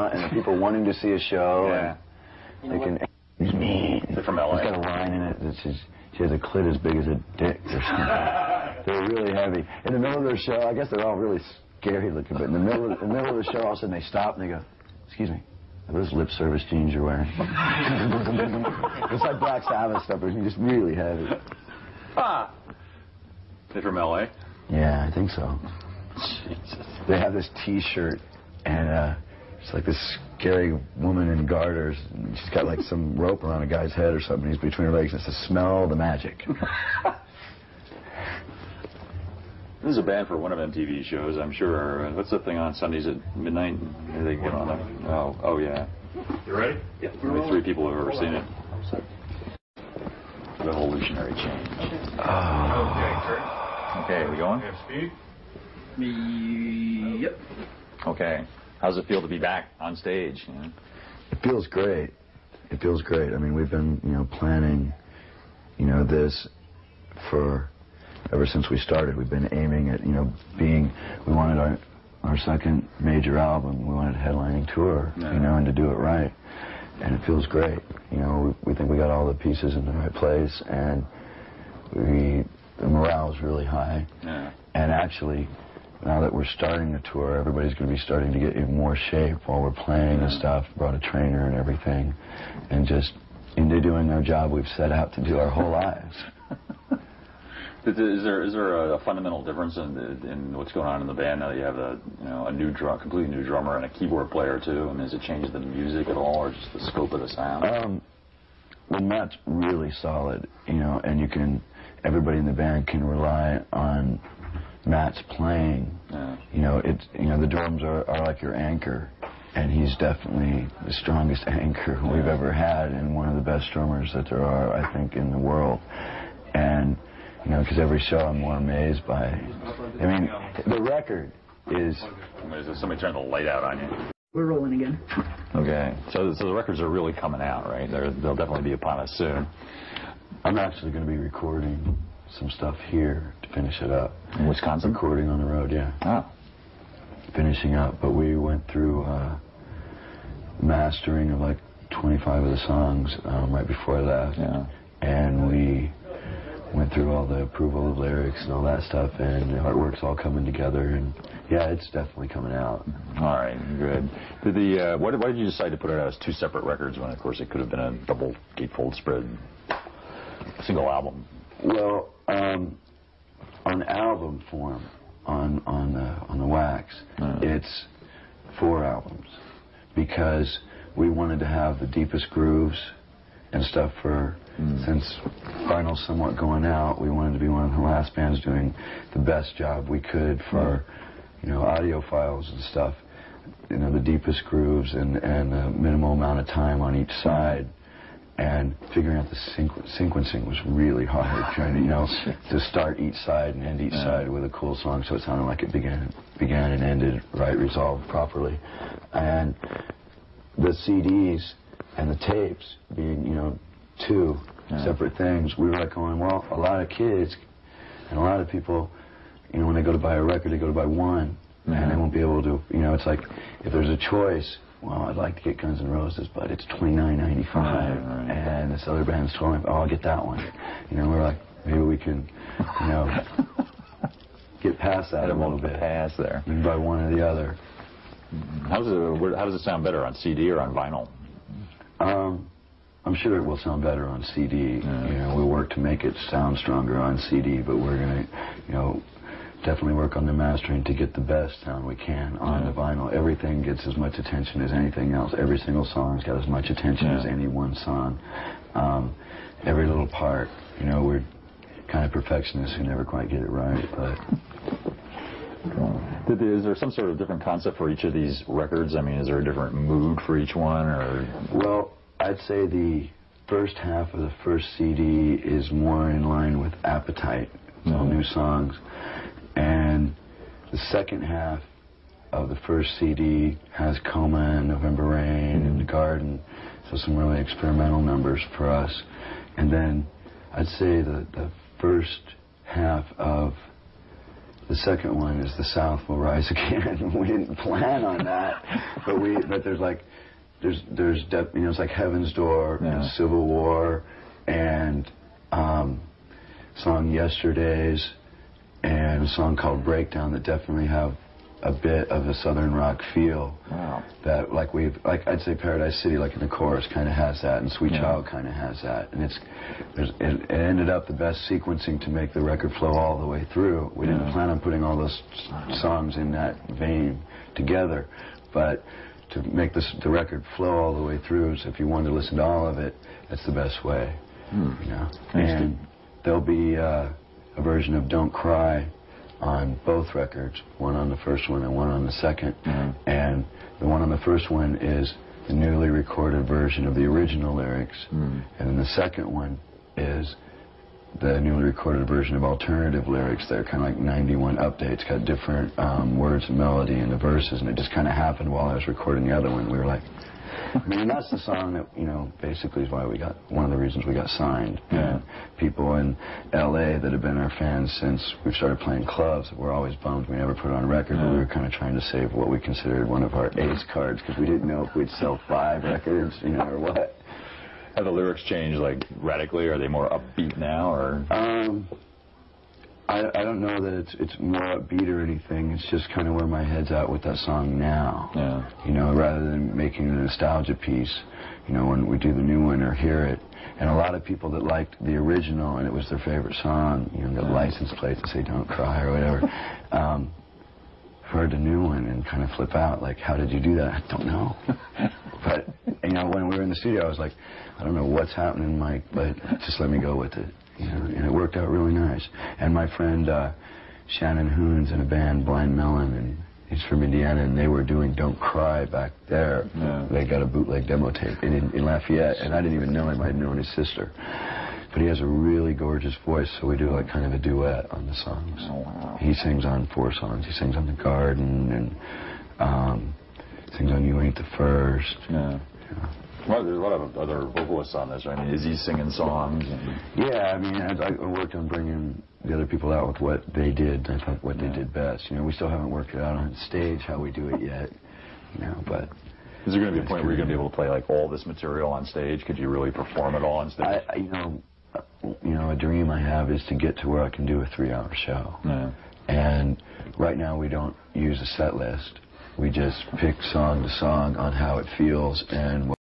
And people wanting to see a show, and they can. He's mean. They're from LA. He's got a line in it that says she has a clit as big as a dick or something. They're really heavy. In the middle of their show, I guess they're all really scary looking, but in the middle of the show, all of a sudden they stop and they go, "Excuse me, are those lip service jeans you're wearing?" It's like Black Sabbath stuff, but it's just really heavy. Ah. They're from LA? Yeah, I think so. Jesus. They have this T-shirt, and it's like this scary woman in garters, and she's got like some rope around a guy's head or something. He's between her legs, and it says, "Smell the magic." This is a band for one of MTV's shows, I'm sure. What's the thing on Sundays at midnight? They get on them. Oh yeah. You ready? Yeah. Only 3 people have ever seen it. Revolutionary change. Okay, we going? Speed? Yep. Okay. How does it feel to be back on stage? You know? It feels great. It feels great. I mean, we've been, planning, this for ever since we started. We've been aiming at, we wanted our second major album. We wanted a headlining tour, and to do it right. And it feels great. We think we got all the pieces in the right place, and the morale is really high. Yeah. And actually, now that we're starting the tour, everybody's going to be starting to get in more shape while we're playing and stuff. Brought a trainer and everything, and just into doing our job we've set out to do our whole lives. Is there a fundamental difference in what's going on in the band now that you have a completely new drummer and a keyboard player too? I mean, has it changed the music at all, or just the scope of the sound? Well, Matt's really solid, and everybody in the band can rely on Matt's playing. Yeah. The drums are like your anchor, and he's definitely the strongest anchor we've ever had, and one of the best drummers that there are, I think, in the world. And because every show I'm more amazed by. I mean, the record is. Somebody turned the light out on you. We're rolling again. Okay, so the records are really coming out, right? They'll definitely be upon us soon. I'm actually going to be recording some stuff here to finish it up. In Wisconsin? Recording on the road, yeah. Oh. Finishing up, but we went through mastering of like 25 of the songs right before I left. Yeah. And we went through all the approval of lyrics and all that stuff, and the artwork's all coming together, and yeah, it's definitely coming out. All right, good. Why did you decide to put it out as 2 separate records when, of course, it could have been a double gatefold spread single album? Well, on album form, on the Wax, it's 4 albums, because we wanted to have the deepest grooves and stuff for. Since Vinyl's somewhat going out, we wanted to be one of the last bands doing the best job we could for, audio files and stuff. The deepest grooves and the minimal amount of time on each side. And figuring out the sequencing was really hard, trying to, to start each side and end each side with a cool song so it sounded like it began and ended right, resolved properly. And the CDs and the tapes being, 2 separate things, we were like going, well, a lot of kids and a lot of people, when they go to buy a record, they go to buy one, and they won't be able to, it's like, if there's a choice, well, I'd like to get Guns N' Roses, but it's $29.95, and this other band's $12. Oh, I'll get that one. We're like, maybe we can, get past that a little bit. Pass there. You can buy one or the other. How does it sound better, on CD or on vinyl? I'm sure it will sound better on CD. We work to make it sound stronger on CD, but we're going to, definitely work on the mastering to get the best sound we can on the vinyl. Everything gets as much attention as anything else. Every single song's got as much attention as any one song. every little part. You know, we're kind of perfectionists who never quite get it right, but. Is there some sort of different concept for each of these records? I mean, is there a different mood for each one, or? Well, I'd say the first half of the first CD is more in line with Appetite, all new songs, and the second half of the first CD has Coma and November Rain and The Garden, so some really experimental numbers for us. And then I'd say the first half of the second one is The South Will Rise Again. We didn't plan on that, but there's it's like Heaven's Door and Civil War and song Yesterdays and a song called Breakdown that definitely have a bit of a southern rock feel. Wow. That like I'd say Paradise City, like in the chorus, kind of has that, and Sweet Child kind of has that, and it ended up the best sequencing to make the record flow all the way through. We didn't plan on putting all those songs in that vein together, but to make the record flow all the way through, so if you wanted to listen to all of it, that's the best way. You know, and there'll be a version of Don't Cry on both records, one on the first one and one on the second. And the one on the first one is the newly recorded version of the original lyrics, and then the second one is the newly recorded version of alternative lyrics. They're kind of like 91 updates, got different words and melody in the verses, and it just kind of happened while I was recording the other one. We were like, I mean, that's the song that, you know, basically is why one of the reasons we got signed. And people in L.A. that have been our fans since we started playing clubs were always bummed we never put it on record, but we were kind of trying to save what we considered one of our ace cards, because we didn't know if we'd sell 5 records, you know, or what. Have the lyrics changed, like, radically? Are they more upbeat now, or? I don't know that it's more upbeat or anything. It's just kind of where my head's at with that song now. You know, rather than making a nostalgia piece, you know, when we do the new one or hear it. And a lot of people that liked the original and it was their favorite song, you know, got license plates that say Don't Cry or whatever, heard the new one and kind of flip out, like, how did you do that? I don't know. But, you know, when we were in the studio, I was like, I don't know what's happening, Mike, but just let me go with it. You know, and it worked out really nice. And my friend Shannon Hoon's in a band, Blind Melon, and he's from Indiana, and they were doing Don't Cry back there. They got a bootleg demo tape in Lafayette, and I didn't even know him. I'd known his sister. But he has a really gorgeous voice, so we do like kind of a duet on the songs. Oh, wow. He sings on 4 songs. He sings on The Garden and sings on You Ain't the First. Well, there's a lot of other vocalists on this. I mean, is he singing songs? Yeah, I mean, I worked on bringing the other people out with what they did. I thought what they did best. You know, we still haven't worked it out on stage how we do it yet. You know, but is there going to be a point where you're going to be able to play like all this material on stage? Could you really perform it all on stage? You know, a dream I have is to get to where I can do a 3-hour show. And right now we don't use a set list. We just pick song to song on how it feels and